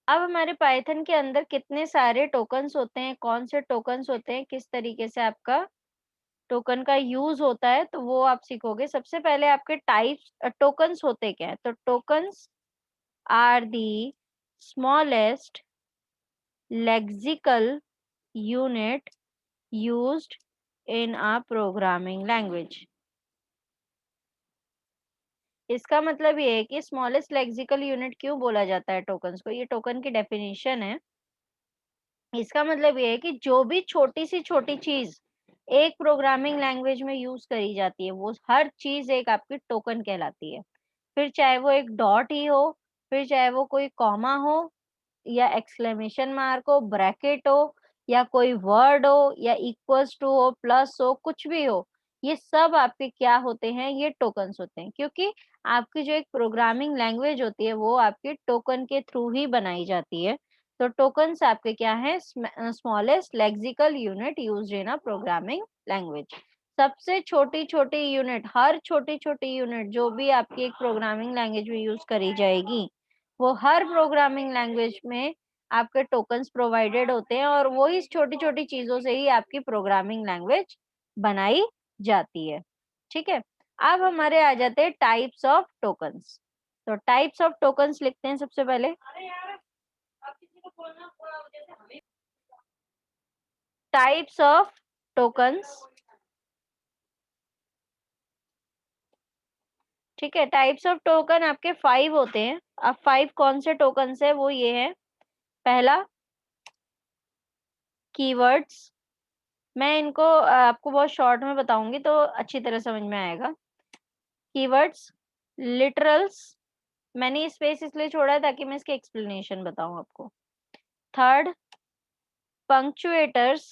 अब हमारे पाइथन के अंदर कितने सारे टोकन्स होते हैं, कौन से टोकन्स होते हैं, किस तरीके से आपका टोकन का यूज होता है, तो वो आप सीखोगे। सबसे पहले आपके टाइप्स टोकन्स होते क्या है, तो tokens are the smallest lexical unit used in a programming language. इसका मतलब ये है कि स्मॉलेस्ट लेक्सिकल यूनिट क्यों बोला जाता है टोकन्स को, ये टोकन की डेफिनेशन है। इसका मतलब ये है कि जो भी छोटी से छोटी चीज एक प्रोग्रामिंग लैंग्वेज में यूज करी जाती है, वो हर चीज एक आपकी टोकन कहलाती है। फिर चाहे वो एक डॉट ही हो, फिर चाहे वो कोई कॉमा हो, या एक्सक्लेमेशन मार्क हो, ब्रैकेट हो, या कोई वर्ड हो, या इक्वल्स टू हो, प्लस हो, कुछ भी हो, ये सब आपके क्या होते हैं, ये टोकन्स होते हैं। क्योंकि आपकी जो एक प्रोग्रामिंग लैंग्वेज होती है वो आपके टोकन के थ्रू ही बनाई जाती है। तो टोकन्स आपके क्या है, smallest lexical unit used in a programming language. सबसे छोटी छोटी यूनिट, हर छोटी छोटी यूनिट जो भी आपकी एक प्रोग्रामिंग लैंग्वेज में यूज करी जाएगी, वो हर प्रोग्रामिंग लैंग्वेज में आपके टोकन्स प्रोवाइडेड होते हैं, और वो इस छोटी-छोटी चीज़ों से ही आपकी प्रोग्रामिंग लैंग्वेज बनाई जाती है। ठीक है? अब हमारे आ जाते हैं टाइप्स ऑफ टोकन्स। तो टाइप्स ऑफ टोकन्स लिखते हैं सबसे पहले। Types of tokens. ठीक है? टाइप्स ऑफ टोकन आपके 5 होते हैं। अब 5 कौन से टोकन्स हैं, वो ये हैं। पहला, कीवर्ड्स। मैं इनको आपको बहुत शॉर्ट में बताऊँगी तो अच्छी तरह समझ में आएगा। कीवर्ड्स, लिटरल्स, मैंने स्पेस इसलिए छोड़ा है ताकि मैं इसकी एक्सप्लेनेशन बताऊँ आपको। थर्ड, पंक्चुएटर्स।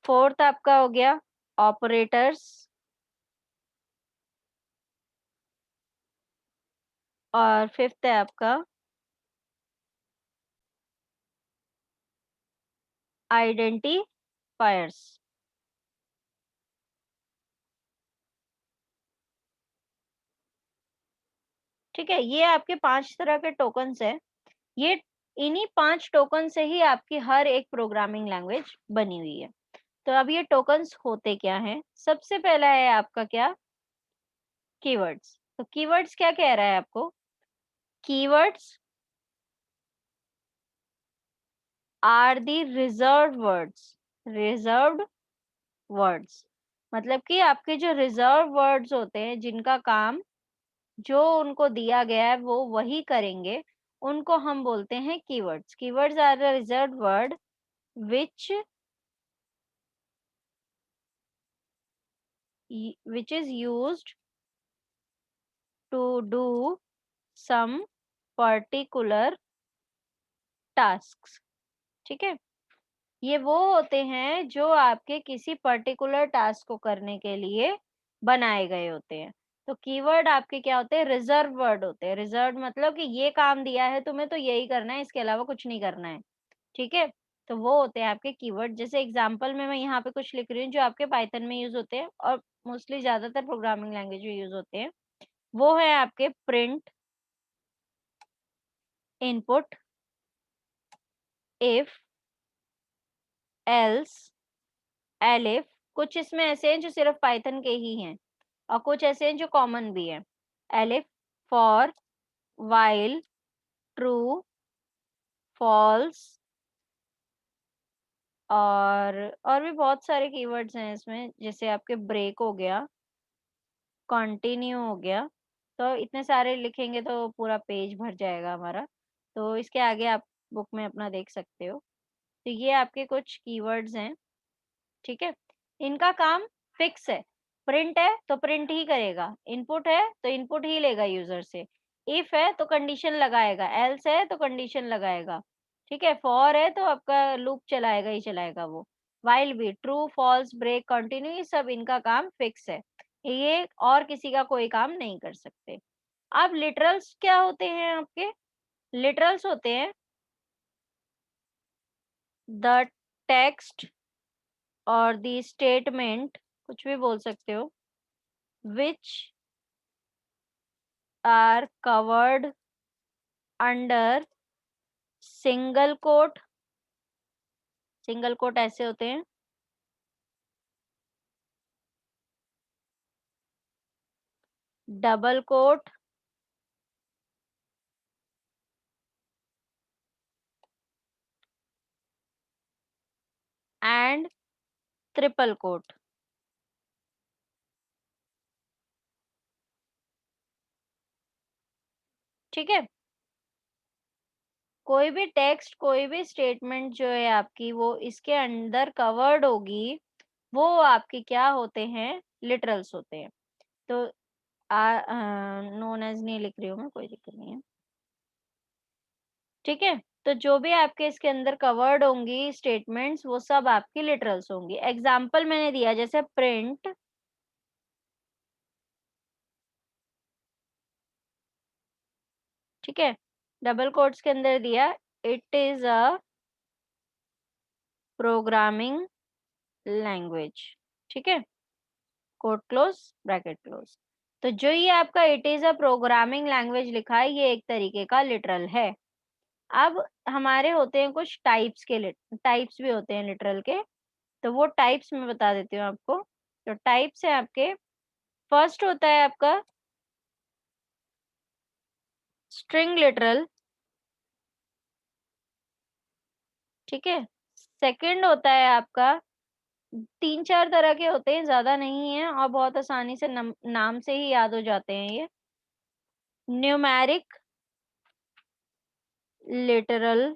फोर्थ आपका हो गया ऑपरेटर्स। और फिफ्थ है आपका आइडेंटिफायर्स। ठीक है? ये आपके 5 तरह के टोकन्स हैं। ये इन्हीं 5 टोकन से ही आपकी हर एक प्रोग्रामिंग लैंग्वेज बनी हुई है। तो अब ये टोकन्स होते क्या हैं? सबसे पहला है आपका क्या? कीवर्ड्स। तो कीवर्ड्स क्या कह रहा है आपको? Keywords are the reserved words. Reserved words मतलब कि आपके जो रिजर्व वर्ड्स होते हैं, जिनका काम जो उनको दिया गया है वो वही करेंगे, उनको हम बोलते हैं keywords. Keywords are the reserved word which which is used to do some particular tasks। ठीक है? ये वो होते हैं जो आपके किसी पर्टिकुलर टास्क को करने के लिए बनाए गए होते हैं। तो कीवर्ड आपके क्या होते हैं? रिजर्व वर्ड होते हैं। रिजर्व मतलब कि ये काम दिया है तुम्हें तो यही करना है, इसके अलावा कुछ नहीं करना है। ठीक है? तो वो होते हैं आपके कीवर्ड। जैसे एग्जांपल में मैं यहाँ पे कुछ लिख रही हूँ जो आपके पाइथन में यूज होते हैं और मोस्टली ज्यादातर प्रोग्रामिंग लैंग्वेज में यूज होते हैं। वो है आपके print, input, if, else, elif. कुछ इसमें ऐसे हैं जो सिर्फ पाइथन के ही हैं और कुछ ऐसे हैं जो कॉमन भी हैं। Elif, for, while, true, false, और भी बहुत सारे कीवर्ड्स हैं इसमें, जैसे आपके ब्रेक हो गया, कंटिन्यू हो गया। तो इतने सारे लिखेंगे तो पूरा पेज भर जाएगा हमारा। तो इसके आगे आप बुक में अपना देख सकते हो। तो ये आपके कुछ कीवर्ड्स हैं। ठीक है? इनका काम फिक्स है। प्रिंट है तो प्रिंट ही करेगा, इनपुट है तो इनपुट ही लेगा यूजर से, इफ है तो कंडीशन लगाएगा, एल्स है तो कंडीशन लगाएगा। ठीक है? फॉर है तो आपका लूप चलाएगा ही चलाएगा वो। व्हाइल भी, ट्रू, फॉल्स, ब्रेक, कंटिन्यू, ये सब इनका काम फिक्स है। ये और किसी का कोई काम नहीं कर सकते। अब लिटरल्स क्या होते हैं आपके? लिटरल्स होते हैं द टेक्स्ट और द स्टेटमेंट, कुछ भी बोल सकते हो, which are covered under single quote. Single quote ऐसे होते हैं, double quote, and triple quote. ठीक है, कोई भी टेक्स्ट, कोई भी स्टेटमेंट जो है आपकी, वो इसके अंदर कवर्ड होगी, वो आपके क्या होते हैं, लिटरल्स होते हैं। तो नोन एज नहीं लिख रही हूँ मैं, कोई दिक्कत नहीं है। ठीक है, तो जो भी आपके इसके अंदर कवर्ड होंगी स्टेटमेंट्स, वो सब आपकी लिटरल्स होंगी। एग्जाम्पल मैंने दिया, जैसे प्रिंट, ठीक है, डबल कोट्स के अंदर दिया, it is a programming language. ठीक है, कोट क्लोज, ब्रैकेट क्लोज। तो जो ये आपका it is a programming language लिखा है, ये एक तरीके का लिटरल है। अब हमारे होते हैं कुछ टाइप्स के, टाइप्स भी होते हैं लिटरल के, तो वो टाइप्स मैं बता देती हूँ आपको। तो टाइप्स है आपके, फर्स्ट होता है आपका स्ट्रिंग लिटरल। ठीक है, सेकंड होता है आपका, तीन चार तरह के होते हैं, ज्यादा नहीं है, और बहुत आसानी से नाम से ही याद हो जाते हैं ये। Numeric literal.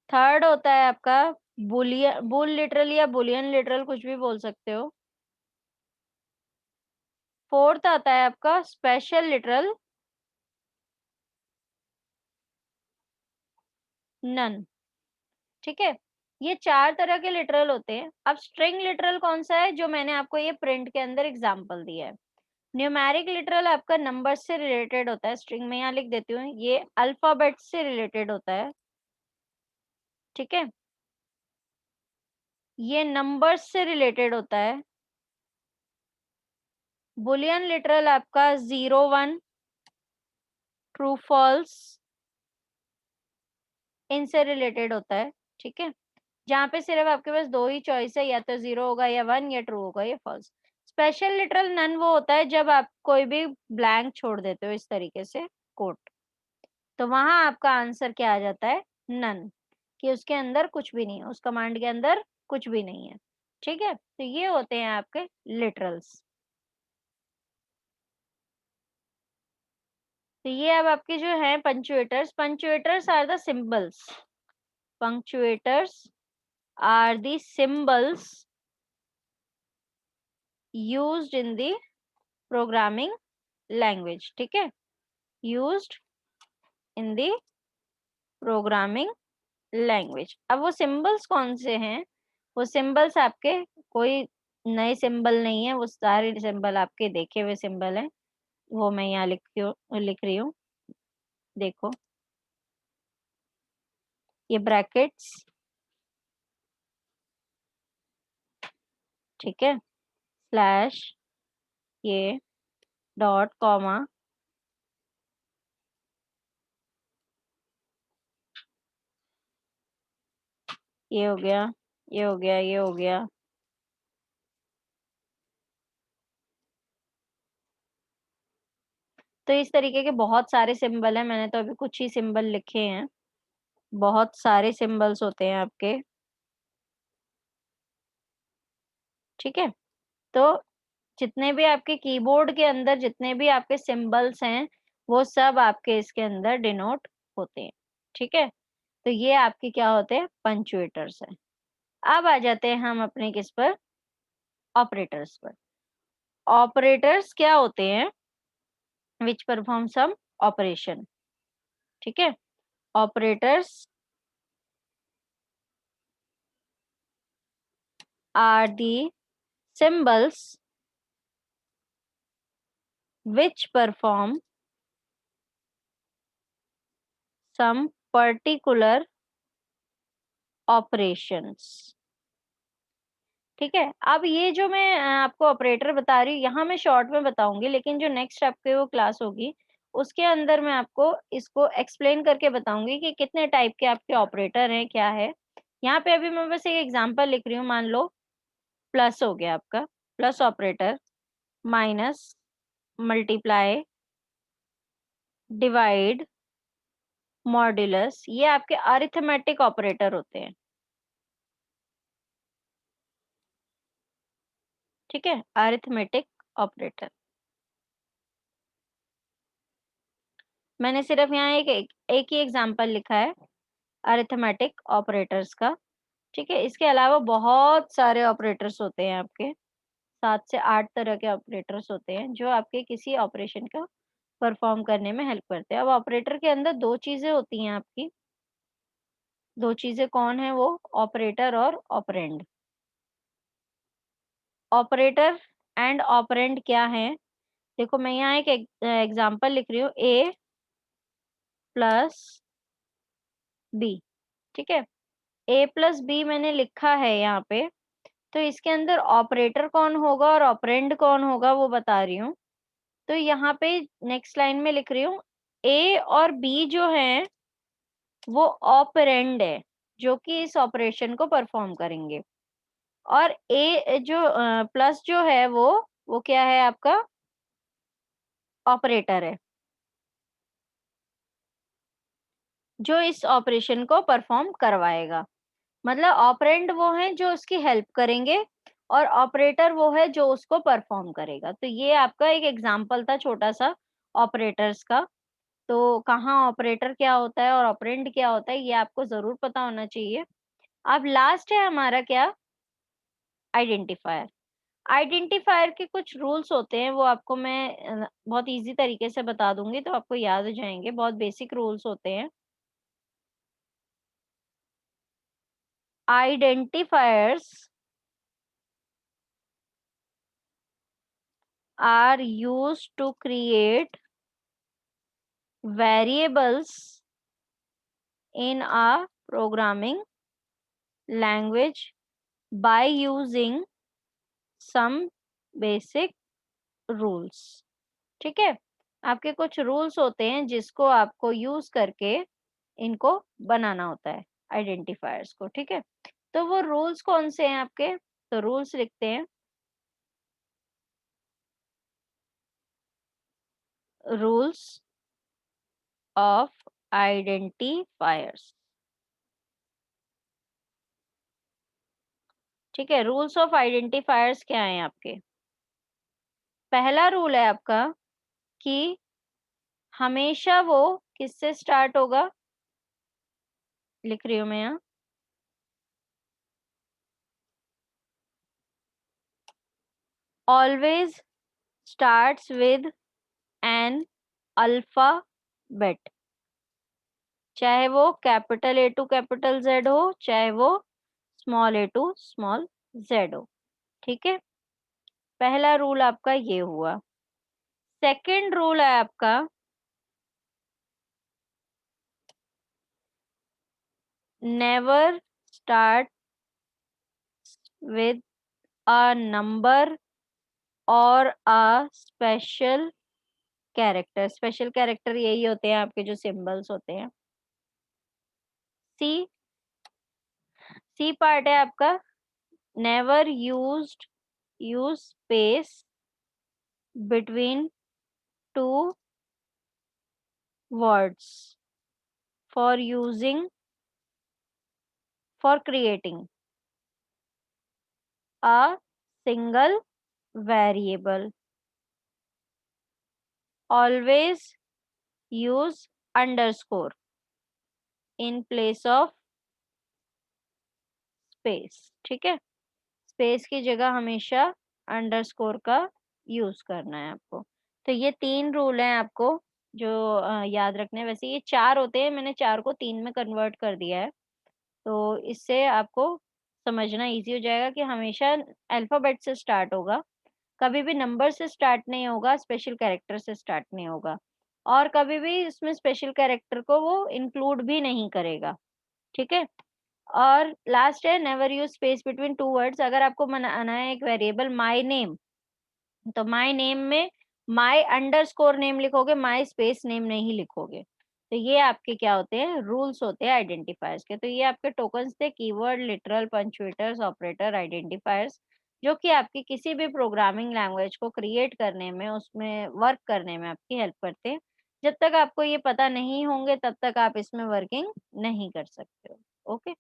थर्ड होता है आपका बुलियन, बुल लिटरल या बुलियन लिटरल, कुछ भी बोल सकते हो। फोर्थ आता है आपका स्पेशल लिटरल, नन। ठीक है, ये चार तरह के लिटरल होते हैं। अब स्ट्रिंग लिटरल कौन सा है, जो मैंने आपको ये प्रिंट के अंदर एग्जांपल दिया है। न्यूमेरिक लिटरल आपका नंबर से रिलेटेड होता है, स्ट्रिंग में यहाँ लिख देती हूँ, ये अल्फाबेट से रिलेटेड होता है। ठीक है, ये नंबर्स से रिलेटेड होता है। बुलियन लिटरल आपका 0 1 ट्रू फॉल्स, इनसे रिलेटेड होता है। ठीक है, जहाँ पे सिर्फ आपके पास दो ही चॉइस है, या तो 0 होगा, या 1, या ट्रू होगा, या फॉल्स। स्पेशल लिटरल नन वो होता है जब आप कोई भी ब्लैंक छोड़ देते हो इस तरीके से, कोट, तो वहां आपका आंसर क्या आ जाता है, नन, कि उसके अंदर कुछ भी नहीं है, उस कमांड के अंदर कुछ भी नहीं है। ठीक है, तो ये होते हैं आपके लिटरल्स। तो ये अब आपके जो है punctuators, punctuators are the symbols, punctuators are the symbols used in the programming language. ठीक है, used in the programming language. अब वो सिंबल्स कौन से हैं, वो सिंबल्स आपके कोई नए सिंबल नहीं है, वो सारे सिंबल आपके देखे हुए सिंबल हैं। वो मैं यहाँ लिख रही हूँ, देखो, ये ब्रैकेट्स, ठीक है, स्लैश, ये डॉट, कॉमा, ये हो गया, ये हो गया, ये हो गया। तो इस तरीके के बहुत सारे सिंबल हैं, मैंने तो अभी कुछ ही सिंबल लिखे हैं, बहुत सारे सिंबल्स होते हैं आपके। ठीक है, तो जितने भी आपके कीबोर्ड के अंदर जितने भी आपके सिंबल्स हैं, वो सब आपके इसके अंदर डिनोट होते हैं। ठीक है, तो ये आपके क्या होते हैं, पंचुएटर्स हैं। अब आ जाते हैं हम अपने किस पर, ऑपरेटर्स पर। ऑपरेटर्स क्या होते हैं, विच परफॉर्म सम ऑपरेशन। ठीक है, operators are the symbols which perform some particular operations। ठीक है। अब ये जो मैं आपको ऑपरेटर बता रही हूँ, यहाँ मैं शॉर्ट में बताऊँगी, लेकिन जो नेक्स्ट आपके वो क्लास होगी, उसके अंदर मैं आपको इसको एक्सप्लेन करके बताऊँगी कि कितने टाइप के आपके ऑपरेटर हैं, क्या है। यहाँ पे अभी मैं बस एक एग्ज़ाम्पल लिख रही हूँ, मान लो प्लस हो गया आपका, plus operator, minus, multiply, divide, modulus, ये आपके अरिथमेटिक ऑपरेटर होते हैं, ठीक है? Arithmetic operator. मैंने सिर्फ यहाँ एक ही एग्ज़ाम्पल लिखा है अरिथमेटिक ऑपरेटर्स का, ठीक है? इसके अलावा बहुत सारे ऑपरेटर्स होते हैं आपके, 7 से 8 तरह के ऑपरेटर्स होते हैं, जो आपके किसी ऑपरेशन को परफ़ॉर्म करने में हेल्प करते हैं। अब ऑपरेटर के अंदर 2 चीज़ें होती हैं आपकी, 2 चीज़ें कौन है वो? ऑपरेटर और ऑपरेंड। ऑपरेटर एंड ऑपरेंड क्या हैं? देखो मैं यहाँ एक एग्ज़ाम्पल लिख रही हूँ, ए प्लस बी, ठीक है? ए प्लस बी मैंने लिखा है यहाँ पे, तो इसके अंदर ऑपरेटर कौन होगा और ऑपरेंड कौन होगा वो बता रही हूँ। तो यहाँ पे नेक्स्ट लाइन में लिख रही हूँ, ए और बी जो हैं वो ऑपरेंड है, जो कि इस ऑपरेशन को परफ़ॉर्म करेंगे। और ए जो प्लस जो है वो क्या है आपका? ऑपरेटर है, जो इस ऑपरेशन को परफ़ॉर्म करवाएगा। मतलब ऑपरेंड वो हैं जो उसकी हेल्प करेंगे और ऑपरेटर वो है जो उसको परफ़ॉर्म करेगा। तो ये आपका एक एग्ज़ाम्पल था छोटा-सा ऑपरेटर्स का। तो कहाँ ऑपरेटर क्या होता है और ऑपरेंड क्या होता है, ये आपको ज़रूर पता होना चाहिए। अब लास्ट है हमारा क्या? आइडेंटिफायर। आइडेंटिफायर के कुछ रूल्स होते हैं, वो आपको मैं बहुत ईज़ी तरीके से बता दूँगी, तो आपको याद हो जाएँगे। बहुत बेसिक रूल्स होते हैं। Identifiers are used to create variables in a programming language by using some basic rules. ठीक है? आपके कुछ रूल्स होते हैं जिसको आपको यूज़ करके इनको बनाना होता है, आइडेंटिफायर्स को, ठीक है? तो वो रूल्स कौन से हैं आपके? तो रूल्स लिखते हैं, रूल्स ऑफ आइडेंटिफायर्स, ठीक है? रूल्स ऑफ आइडेंटिफायर्स क्या हैं आपके? पहला रूल है आपका कि हमेशा वो किससे स्टार्ट होगा? लिख रही हूँ मैं यहाँ, always starts with an alphabet, चाहे वो capital A to capital Z हो, चाहे वो small A to small Z हो, ठीक है? पहला रूल आपका ये हुआ। सेकंड रूल है आपका, never start with a number और a special character. Special character यही होते हैं आपके जो सिंबल्स होते हैं। सी, सी पार्ट है आपका, never use space between two words for using for creating a single variable. Always use underscore in place of space, ठीक है? स्पेस की जगह हमेशा अंडरस्कोर का यूज करना है आपको। तो ये 3 रूल हैं आपको जो याद रखने हैं। वैसे ये 4 होते हैं, मैंने 4 को 3 में कन्वर्ट कर दिया है। तो इससे आपको समझना ईज़ी हो जाएगा कि हमेशा अल्फ़ाबेट से स्टार्ट होगा, कभी भी नंबर से स्टार्ट नहीं होगा, स्पेशल कैरेक्टर से स्टार्ट नहीं होगा और कभी भी इसमें स्पेशल कैरेक्टर को वो इंक्लूड भी नहीं करेगा, ठीक है? और लास्ट है never use space between 2 words. अगर आपको बनाना है एक वेरिएबल माय नेम, तो माय नेम में माय अंडरस्कोर नेम लिखोगे, माय स्पेस नेम नहीं लिखोगे। तो ये आपके क्या होते हैं, रूल्स होते हैं आइडेंटिफायर्स के। तो ये आपके टोकन्स थे, कीवर्ड, लिटरल, पंक्चुएटर्स, ऑपरेटर, आइडेंटिफायर्स, जो कि आपकी किसी भी प्रोग्रामिंग लैंग्वेज को क्रिएट करने में, उसमें वर्क करने में आपकी हेल्प करते हैं। जब तक आपको ये पता नहीं होंगे तब तक आप इसमें वर्किंग नहीं कर सकते हो। ओके।